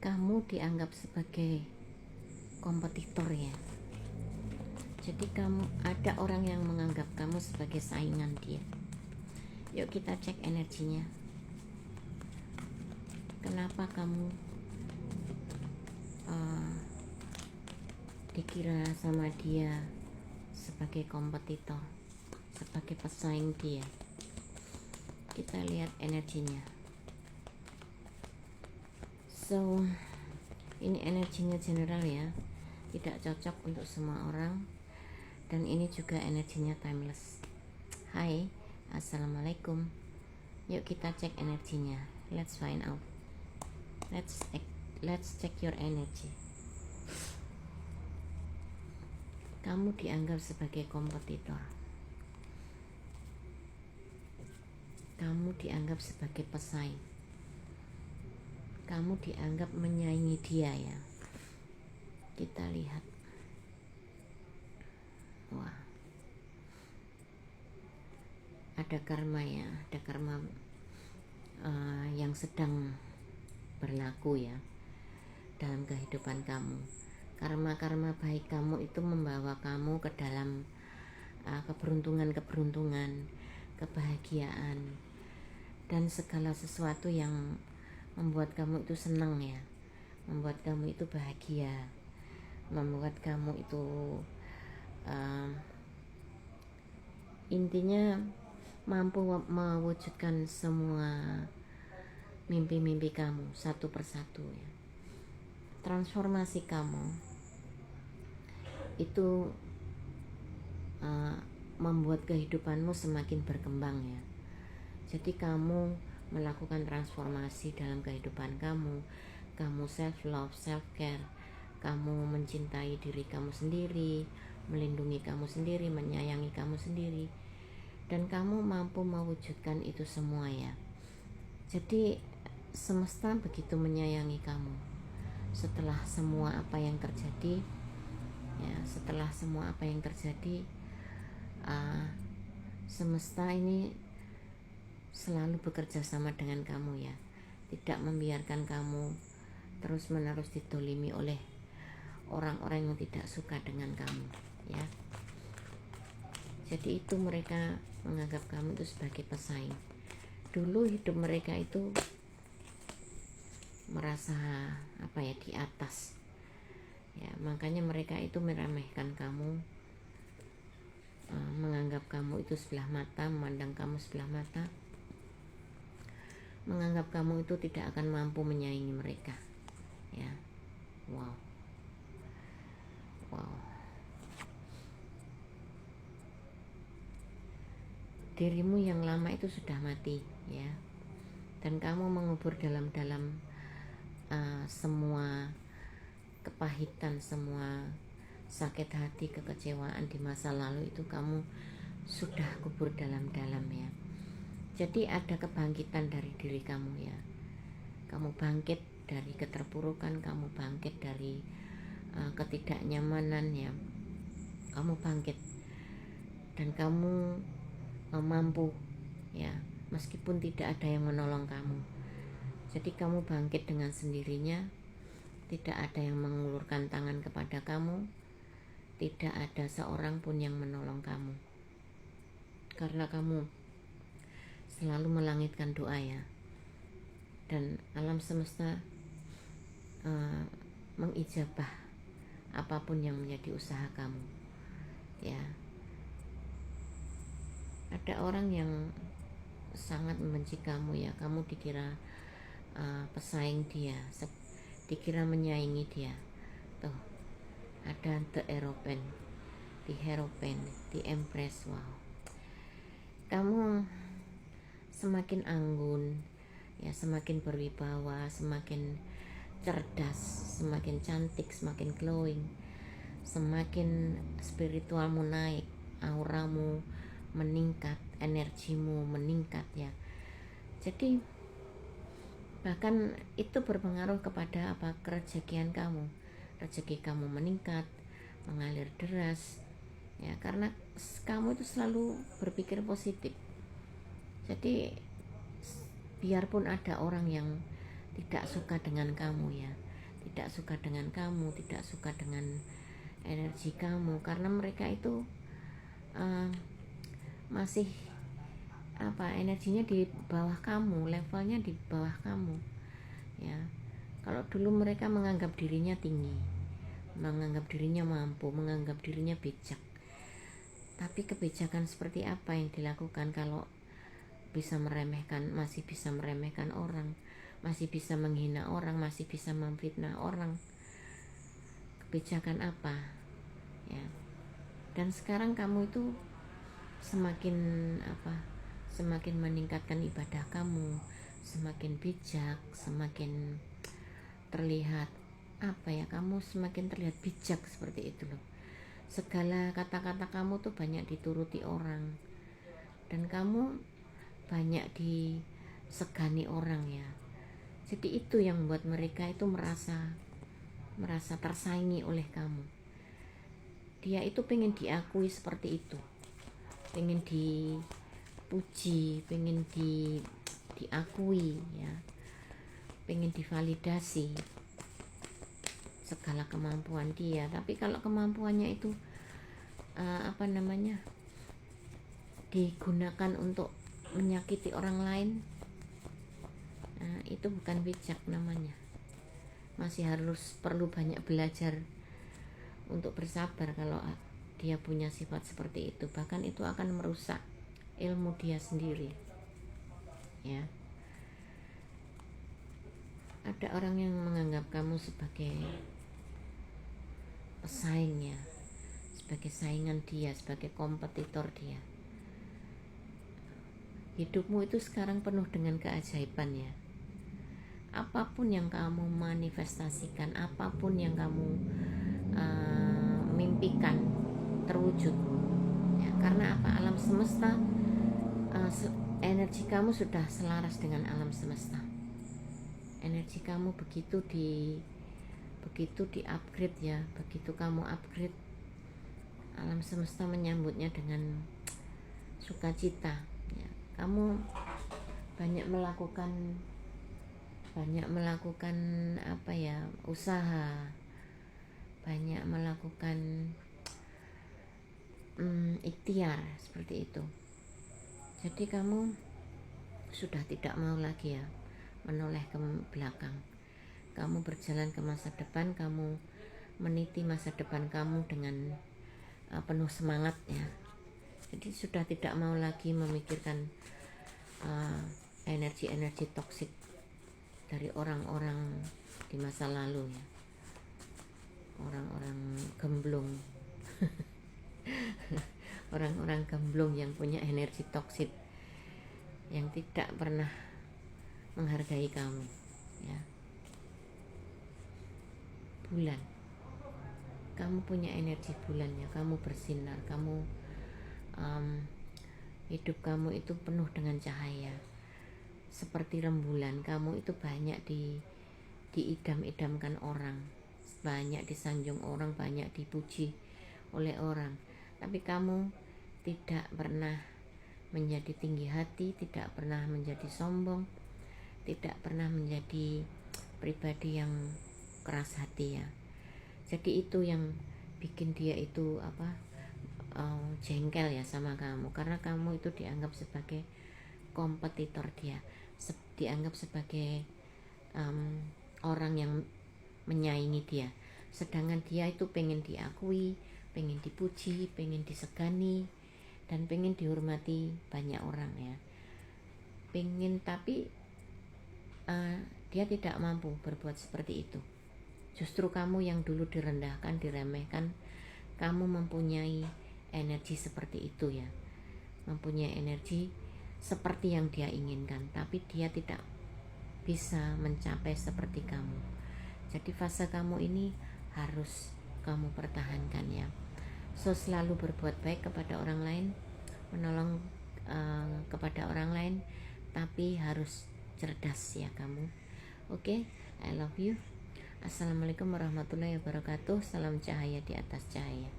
kamu dianggap sebagai kompetitor ya. Jadi ada orang yang menganggap kamu sebagai saingan dia. Yuk kita cek energinya. Kenapa kamu dikira sama dia sebagai kompetitor, sebagai pesaing dia? Kita lihat energinya. So, ini energinya general ya, tidak cocok untuk semua orang, dan ini juga energinya timeless. Hai, assalamualaikum. Yuk kita cek energinya. Let's find out. Let's check your energy. Kamu dianggap sebagai kompetitor. Kamu dianggap sebagai pesaing. Kamu dianggap menyaingi dia ya. Kita lihat. Wah. Ada karma ya, ada karma yang sedang berlaku ya dalam kehidupan kamu. Karma-karma baik kamu itu membawa kamu ke dalam keberuntungan, kebahagiaan, dan segala sesuatu yang membuat kamu itu senang ya, membuat kamu itu bahagia, membuat kamu itu intinya mampu mewujudkan semua mimpi-mimpi kamu satu persatu ya. Transformasi kamu itu membuat kehidupanmu semakin berkembang ya. Jadi kamu melakukan transformasi dalam kehidupan kamu. Kamu self love, self care. Kamu mencintai diri kamu sendiri, melindungi kamu sendiri, menyayangi kamu sendiri, dan kamu mampu mewujudkan itu semua ya. Jadi semesta begitu menyayangi kamu. Setelah semua apa yang terjadi ya, semesta ini selalu bekerja sama dengan kamu ya, tidak membiarkan kamu terus-menerus ditolimi oleh orang-orang yang tidak suka dengan kamu ya. Jadi itu mereka menganggap kamu itu sebagai pesaing. Dulu hidup mereka itu merasa di atas ya, makanya mereka itu meremehkan kamu, menganggap kamu itu sebelah mata, memandang kamu sebelah mata, menganggap kamu itu tidak akan mampu menyaingi mereka ya. Wow. Dirimu yang lama itu sudah mati ya, dan kamu mengubur dalam-dalam semua kepahitan, semua sakit hati, kekecewaan di masa lalu itu kamu sudah kubur dalam-dalam ya. Jadi ada kebangkitan dari diri kamu ya. Kamu bangkit dari keterpurukan, kamu bangkit dari ketidaknyamanan ya. Kamu bangkit dan kamu mampu ya, meskipun tidak ada yang menolong kamu. Jadi kamu bangkit dengan sendirinya, tidak ada yang mengulurkan tangan kepada kamu, tidak ada seorang pun yang menolong kamu, karena kamu selalu melangitkan doa ya, dan alam semesta mengijabah apapun yang menjadi usaha kamu ya. Ada orang yang sangat membenci kamu ya, kamu dikira pesaing dia, dikira menyaingi dia. Tuh ada the Hierophant, the Empress. Wow, kamu semakin anggun ya, semakin berwibawa, semakin cerdas, semakin cantik, semakin glowing, semakin spiritualmu naik, auramu meningkat, energimu meningkat ya. Jadi bahkan itu berpengaruh kepada kerezekian kamu. Rezeki kamu meningkat, mengalir deras ya, karena kamu itu selalu berpikir positif. Jadi biarpun ada orang yang tidak suka dengan kamu ya, tidak suka dengan kamu, tidak suka dengan energi kamu, karena mereka itu masih energinya di bawah kamu, levelnya di bawah kamu ya. Kalau dulu mereka menganggap dirinya tinggi, menganggap dirinya mampu, menganggap dirinya bijak, tapi kebijakan seperti apa yang dilakukan kalau masih bisa meremehkan orang, masih bisa menghina orang, masih bisa memfitnah orang? Kebijakan apa ya? Dan sekarang kamu itu semakin meningkatkan ibadah kamu, semakin bijak, semakin terlihat kamu semakin terlihat bijak seperti itu loh. Segala kata-kata kamu tuh banyak dituruti orang, dan kamu banyak disegani orang ya. Jadi itu yang membuat mereka itu merasa tersaingi oleh kamu. Dia itu pengen diakui seperti itu, pengen dipuji, pengen diakui ya, pengen divalidasi segala kemampuan dia. Tapi kalau kemampuannya itu digunakan untuk menyakiti orang lain, itu bukan bijak namanya. Masih perlu banyak belajar untuk bersabar kalau dia punya sifat seperti itu. Bahkan itu akan merusak ilmu dia sendiri ya. Ada orang yang menganggap kamu sebagai pesaingnya, sebagai saingan dia, sebagai kompetitor dia. Hidupmu itu sekarang penuh dengan keajaiban ya. Apapun yang kamu manifestasikan, apapun yang kamu mimpikan terwujud ya. Karena apa? Alam semesta, energi kamu sudah selaras dengan alam semesta. Energi kamu begitu di upgrade ya. Begitu kamu upgrade, alam semesta menyambutnya dengan sukacita ya. Kamu banyak melakukan usaha, banyak melakukan ikhtiar seperti itu. Jadi kamu sudah tidak mau lagi ya menoleh ke belakang. Kamu berjalan ke masa depan, kamu meniti masa depan kamu dengan penuh semangat ya. Jadi sudah tidak mau lagi memikirkan energi-energi toksik dari orang-orang di masa lalu ya, orang-orang gemblong orang-orang gemblong yang punya energi toksik, yang tidak pernah menghargai kamu ya. Bulan, kamu punya energi bulan ya, kamu bersinar, kamu hidup kamu itu penuh dengan cahaya seperti rembulan. Kamu itu banyak diidam-idamkan orang, banyak disanjung orang, banyak dipuji oleh orang. Tapi kamu tidak pernah menjadi tinggi hati, tidak pernah menjadi sombong, tidak pernah menjadi pribadi yang keras hati ya. Jadi itu yang bikin dia itu jengkel ya sama kamu, karena kamu itu dianggap sebagai kompetitor dia, dianggap sebagai orang yang menyaingi dia. Sedangkan dia itu pengen diakui, pengen dipuji, pengen disegani, dan pengen dihormati banyak orang ya. Tapi dia tidak mampu berbuat seperti itu. Justru kamu yang dulu direndahkan, diremehkan, kamu mempunyai energi seperti itu ya, mempunyai energi seperti yang dia inginkan, tapi dia tidak bisa mencapai seperti kamu. Jadi fase kamu ini harus kamu pertahankan ya. So selalu berbuat baik kepada orang lain, menolong kepada orang lain, tapi harus cerdas ya kamu. Oke, I love you. Assalamualaikum warahmatullahi wabarakatuh. Salam cahaya di atas cahaya.